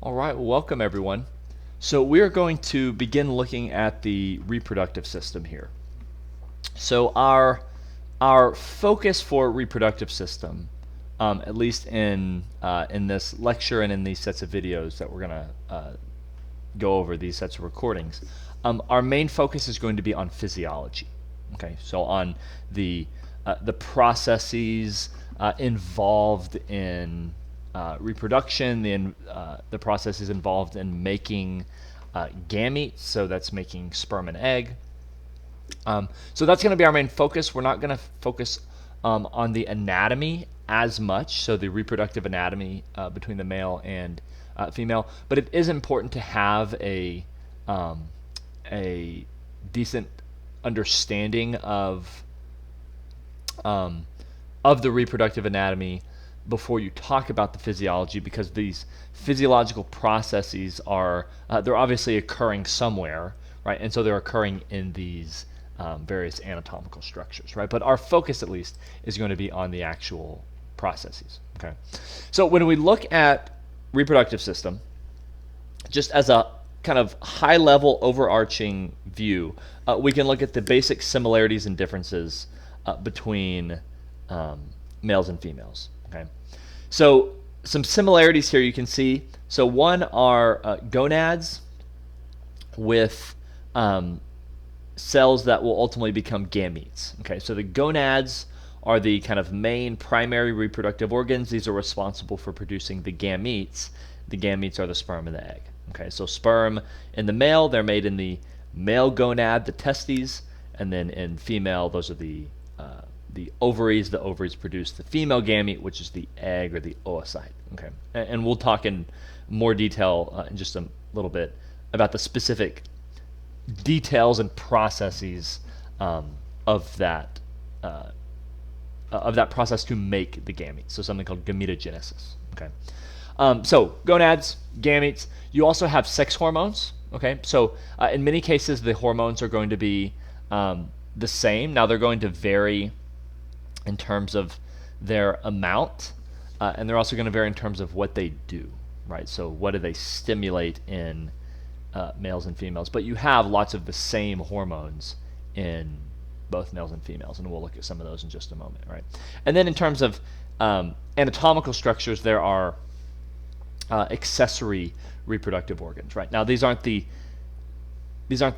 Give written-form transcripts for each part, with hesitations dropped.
All right, well, welcome everyone. So we are going to begin looking at the reproductive system here. So our focus for reproductive system, at least in this lecture and in these sets of videos that we're gonna go over, these sets of recordings, our main focus is going to be on physiology. Okay, so on the processes involved in reproduction, the processes involved in making gametes, so that's making sperm and egg. So that's going to be our main focus. We're not going to focus on the anatomy as much, so the reproductive anatomy between the male and female, but it is important to have a decent understanding of the reproductive anatomy before you talk about the physiology, because these physiological processes are they're obviously occurring somewhere, right? And so they're occurring in these various anatomical structures, right? But our focus, at least, is going to be on the actual processes. Okay, so when we look at reproductive system, just as a kind of high-level overarching view, we can look at the basic similarities and differences between males and females. Okay, so some similarities here you can see. So one are gonads with cells that will ultimately become gametes. Okay, so the gonads are the kind of main primary reproductive organs. These are responsible for producing the gametes. The gametes are the sperm and the egg. Okay, so sperm in the male, they're made in the male gonad, the testes, and then in female, those are the ovaries. The ovaries produce the female gamete, which is the egg or the oocyte. Okay, and we'll talk in more detail in just a little bit about the specific details and processes of that process to make the gametes. So something called gametogenesis. Okay, so gonads, gametes. You also have sex hormones. Okay, so in many cases the hormones are going to be the same. Now they're going to vary in terms of their amount, and they're also going to vary in terms of what they do, right? So what do they stimulate in males and females? But you have lots of the same hormones in both males and females, and we'll look at some of those in just a moment, right? And then in terms of anatomical structures, there are accessory reproductive organs, right? Now these aren't the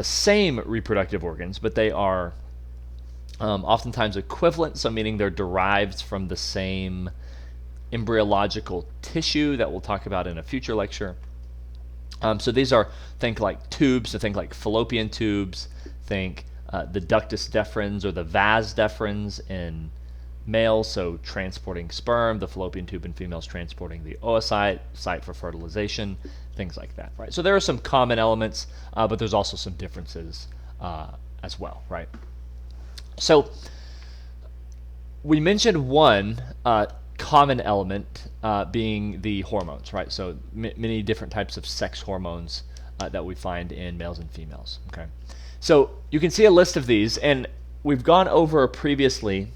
same reproductive organs, but they are oftentimes equivalent, so meaning they're derived from the same embryological tissue that we'll talk about in a future lecture. So these are, think like tubes, so think like fallopian tubes, think the ductus deferens or the vas deferens in males, so transporting sperm, the fallopian tube in females transporting the oocyte, site for fertilization, things like that, right? So there are some common elements, but there's also some differences as well, right? So we mentioned one common element being the hormones, right? So many different types of sex hormones that we find in males and females. Okay, so you can see a list of these, and we've gone over previously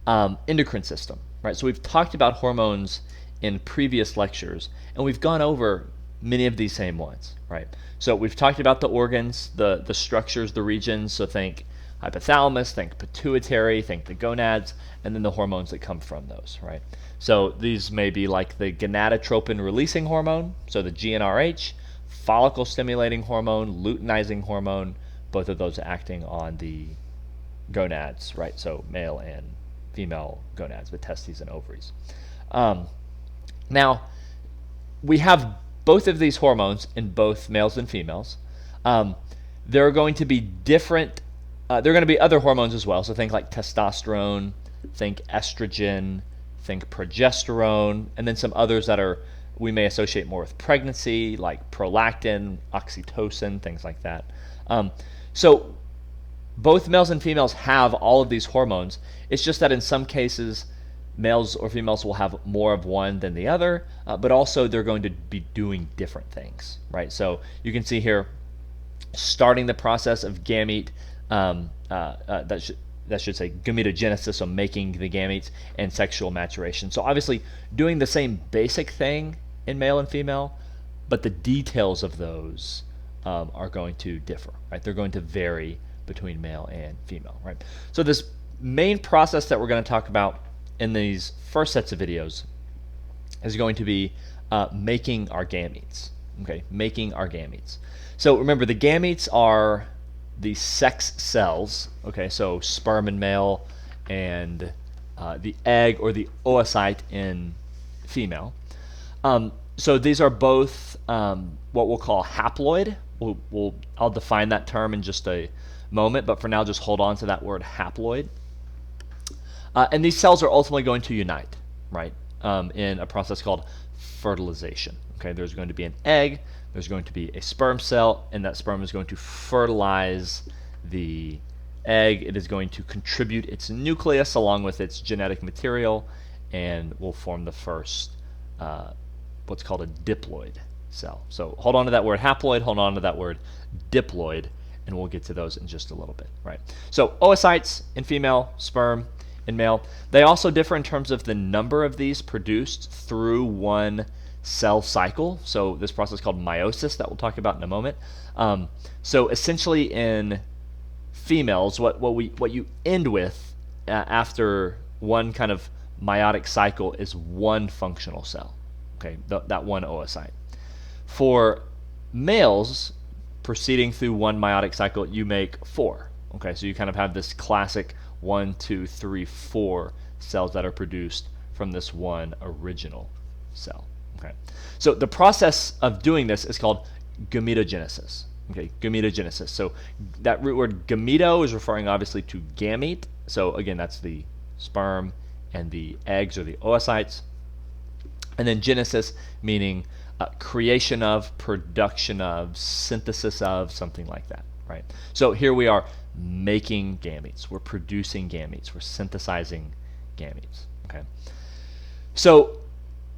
endocrine system, right? So we've talked about hormones in previous lectures, and we've gone over many of these same ones, right? So we've talked about the organs, the structures, the regions. So think hypothalamus, think pituitary, think the gonads, and then the hormones that come from those, right? So these may be like the gonadotropin releasing hormone, so the GnRH, follicle stimulating hormone, luteinizing hormone, both of those acting on the gonads, right? So male and female gonads, the testes and ovaries. Now, we have both of these hormones in both males and females. There are going to be different there are going to be other hormones as well, so think like testosterone, think estrogen, think progesterone, and then some others that are we may associate more with pregnancy, like prolactin, oxytocin, things like that. So both males and females have all of these hormones. It's just that in some cases, males or females will have more of one than the other, but also they're going to be doing different things, right? So you can see here, starting the process of gamete, that should say gametogenesis, so making the gametes, and sexual maturation. So obviously doing the same basic thing in male and female, but the details of those are going to differ, right? They're going to vary between male and female, right? So this main process that we're going to talk about in these first sets of videos is going to be making our gametes, okay? Making our gametes. So remember, the gametes are the sex cells, okay? So sperm in male and the egg or the oocyte in female. So these are both what we'll call haploid. I'll define that term in just a moment, but for now just hold on to that word haploid. And these cells are ultimately going to unite, right, in a process called fertilization. Okay, there's going to be an egg, there's going to be a sperm cell, and that sperm is going to fertilize the egg. It is going to contribute its nucleus along with its genetic material, and will form the first what's called a diploid cell. So hold on to that word haploid, hold on to that word diploid, and we'll get to those in just a little bit, right? So oocytes in female, sperm in male. They also differ in terms of the number of these produced through one cell cycle. So this process is called meiosis that we'll talk about in a moment. So essentially in females, what you end with after one kind of meiotic cycle is one functional cell, okay, that one oocyte. For males, proceeding through one meiotic cycle, you make 4. Okay, so you kind of have this classic 1, 2, 3, 4 cells that are produced from this one original cell. Okay, so the process of doing this is called gametogenesis. Okay, gametogenesis. So that root word gameto is referring obviously to gamete. So again, that's the sperm and the eggs or the oocytes. And then genesis meaning creation of, production of, synthesis of, something like that, right? So here we are making gametes. We're producing gametes. We're synthesizing gametes, okay? So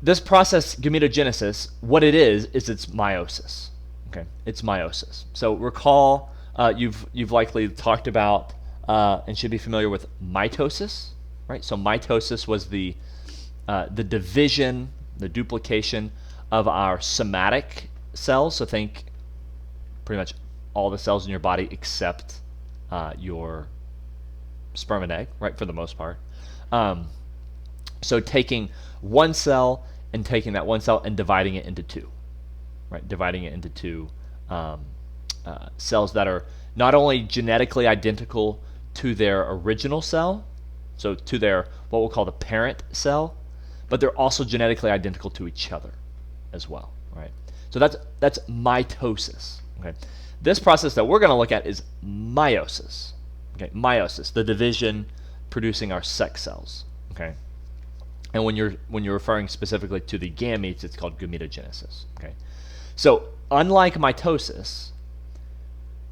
this process, gametogenesis, what it is it's meiosis, okay? It's meiosis. So recall, you've likely talked about and should be familiar with mitosis, right? So mitosis was the division, the duplication of our somatic cells. So think pretty much all the cells in your body except your sperm and egg, right, for the most part. So taking one cell and taking that one cell and dividing it into 2, right, dividing it into 2 cells that are not only genetically identical to their original cell, so to their what we'll call the parent cell, but they're also genetically identical to each other as well, right? So that's mitosis. Okay, this process that we're going to look at is meiosis. Okay, meiosis, the division producing our sex cells. Okay, and when you're referring specifically to the gametes, it's called gametogenesis. Okay, so unlike mitosis,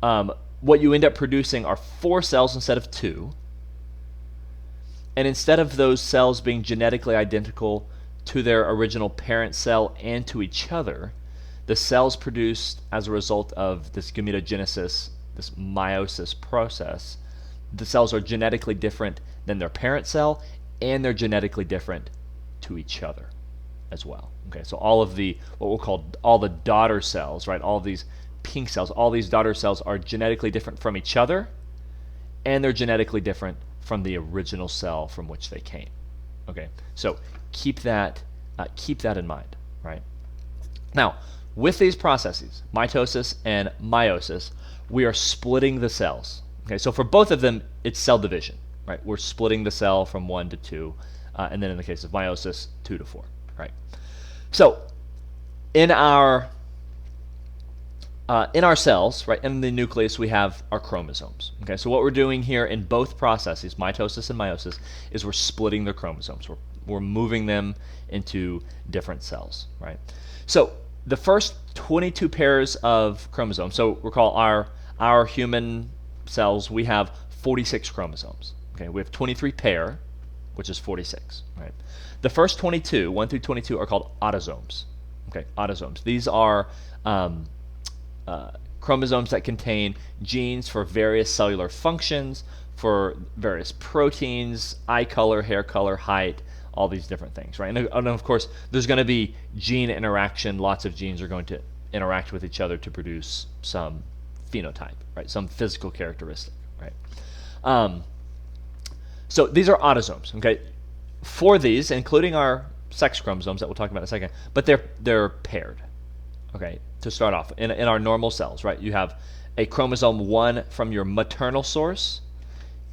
what you end up producing are 4 cells instead of 2. And instead of those cells being genetically identical to their original parent cell and to each other, the cells produced as a result of this gametogenesis, this meiosis process, the cells are genetically different than their parent cell, and they're genetically different to each other as well. Okay, so all of the, what we'll call all the daughter cells, right, all of these pink cells, all these daughter cells are genetically different from each other, and they're genetically different from the original cell from which they came. Okay, so keep that in mind, right? Now, with these processes, mitosis and meiosis, we are splitting the cells. Okay, so for both of them, it's cell division, right? We're splitting the cell from 1 to 2, and then in the case of meiosis, 2 to 4, right? So in our cells, right, in the nucleus, we have our chromosomes. Okay, so what we're doing here in both processes, mitosis and meiosis, is we're splitting the chromosomes. We're moving them into different cells, right? So the first 22 pairs of chromosomes. So recall our human cells, we have 46 chromosomes. Okay, we have 23 pair, which is 46, right? The first 22, 1 through 22, are called autosomes. Okay, autosomes. These are chromosomes that contain genes for various cellular functions, for various proteins, eye color, hair color, height, all these different things, right? And of course, there's going to be gene interaction. Lots of genes are going to interact with each other to produce some phenotype, right? Some physical characteristic, right? So these are autosomes, okay? For these, including our sex chromosomes that we'll talk about in a second, but they're paired, okay? To start off, in our normal cells, right? You have a chromosome 1 from your maternal source,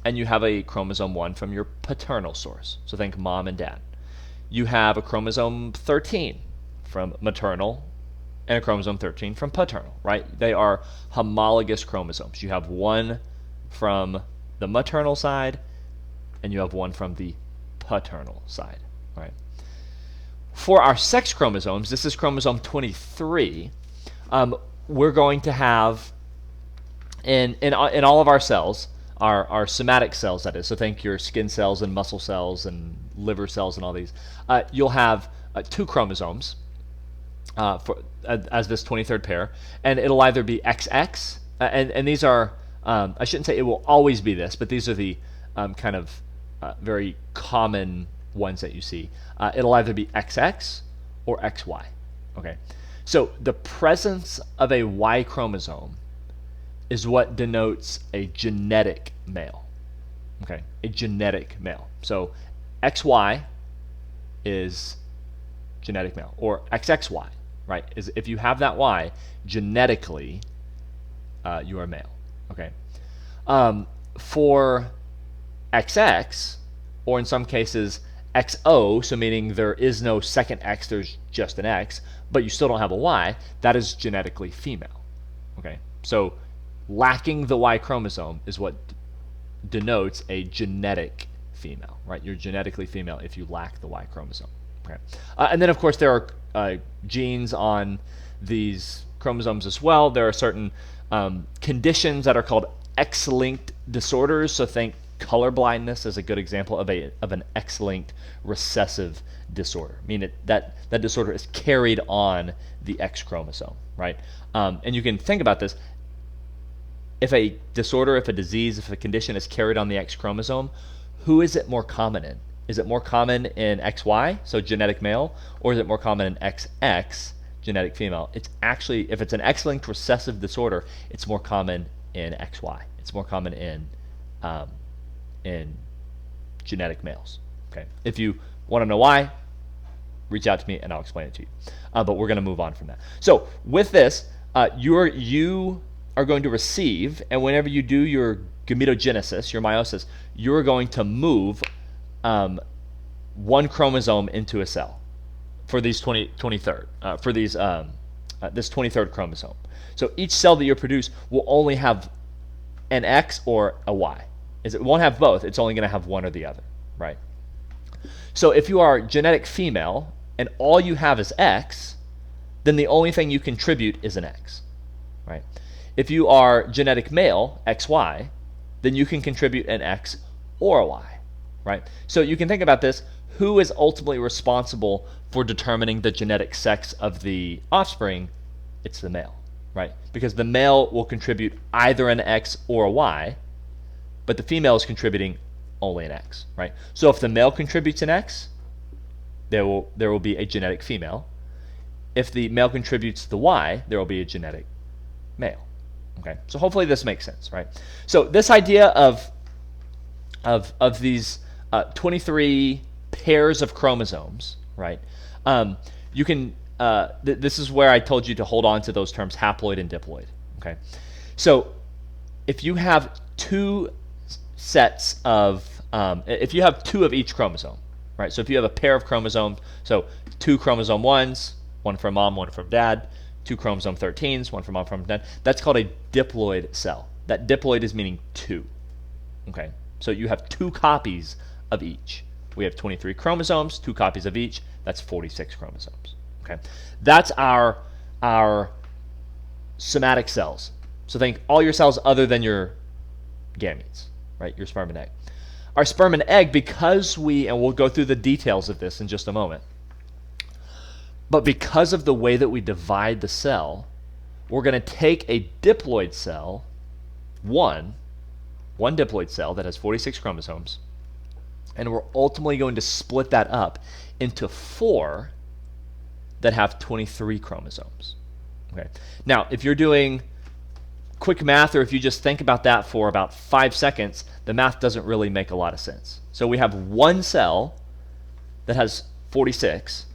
and you have a chromosome 1 from your paternal source. So think mom and dad. You have a chromosome 13 from maternal and a chromosome 13 from paternal, right? They are homologous chromosomes. You have one from the maternal side, and you have one from the paternal side, right? For our sex chromosomes, this is chromosome 23. We're going to have in all of our cells, our somatic cells, that is, so think your skin cells and muscle cells and liver cells and all these, you'll have 2 chromosomes as this 23rd pair, and it'll either be XX, and these are, I shouldn't say it will always be this, but these are the kind of very common ones that you see. It'll either be XX or XY, okay? So the presence of a Y chromosome is what denotes a genetic male, okay? A genetic male. So XY is genetic male, or XXY, right? Is if you have that Y, genetically, you are male, okay? For XX, or in some cases XO, so meaning there is no second X, there's just an X, but you still don't have a Y, that is genetically female, okay? So lacking the Y chromosome is what denotes a genetic female, right? You're genetically female if you lack the Y chromosome, okay? And then, of course, there are genes on these chromosomes as well. There are certain conditions that are called X-linked disorders, so think color blindness is a good example of an X-linked recessive disorder, meaning that disorder is carried on the X chromosome, right? And you can think about this. If a disorder, if a disease, if a condition is carried on the X chromosome, who is it more common in? Is it more common in XY, so genetic male, or is it more common in XX, genetic female? It's actually, if it's an X-linked recessive disorder, it's more common in XY. It's more common in genetic males, okay? If you want to know why, reach out to me and I'll explain it to you. But we're going to move on from that. So with this, you are going to receive, and whenever you do your gametogenesis, your meiosis, you're going to move one chromosome into a cell for these 23rd, for these this 23rd chromosome. So each cell that you produce will only have an X or a Y. It won't have both. It's only going to have one or the other, right? So if you are genetic female and all you have is X, then the only thing you contribute is an X, right? If you are genetic male, XY, then you can contribute an X or a Y, right? So you can think about this. Who is ultimately responsible for determining the genetic sex of the offspring? It's the male, right? Because the male will contribute either an X or a Y, but the female is contributing only an X, right? So if the male contributes an X, there will be a genetic female. If the male contributes the Y, there will be a genetic male. Okay, so hopefully this makes sense, right? So this idea of these 23 pairs of chromosomes, right? You can this is where I told you to hold on to those terms haploid and diploid. Okay, so if you have 2 sets of if you have 2 of each chromosome, right? So if you have a pair of chromosomes, so 2 chromosome 1s, one from mom, one from dad, 2 chromosome 13s, one from mom, from dad. That's called a diploid cell. That diploid is meaning 2. Okay, so you have 2 copies of each. We have 23 chromosomes, 2 copies of each. That's 46 chromosomes. Okay, that's our somatic cells. So think all your cells other than your gametes, right? Your sperm and egg. Our sperm and egg, because and we'll go through the details of this in just a moment, but because of the way that we divide the cell, we're going to take a diploid cell, one diploid cell that has 46 chromosomes, And we're ultimately going to split that up into 4 that have 23 chromosomes. Okay. Now, if you're doing quick math, or if you just think about that for about 5 seconds, the math doesn't really make a lot of sense. So we have one cell that has 46,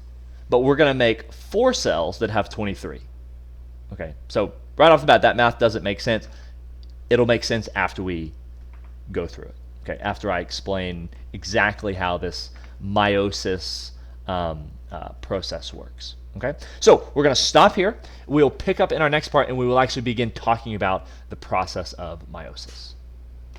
but we're going to make 4 cells that have 23. Okay, so right off the bat, that math doesn't make sense. It'll make sense after we go through it. Okay, after I explain exactly how this meiosis process works. Okay, so we're going to stop here. We'll pick up in our next part, and we will actually begin talking about the process of meiosis.